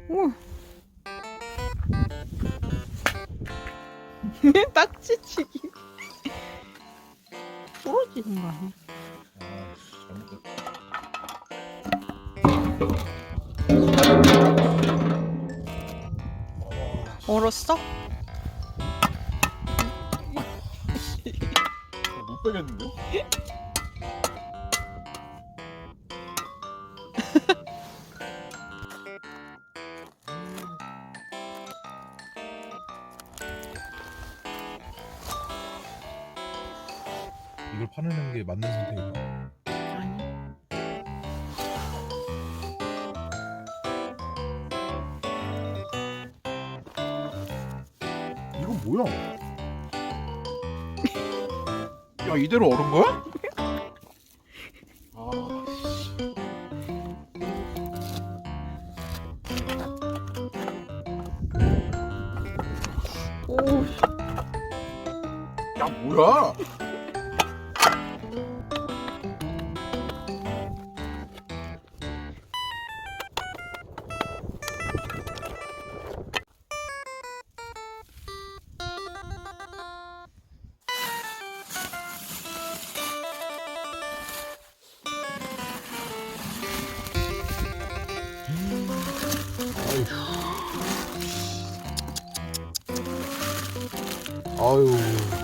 우와. 딱지치기. 부러지는 거 아니야? 얼었어? 못 빼겠는데? 이걸 파내는 게 맞는 선택일까? 아니. 이건 뭐야? 야, 이대로 얼은 거야? 아, 오. 야, 뭐야? 아유.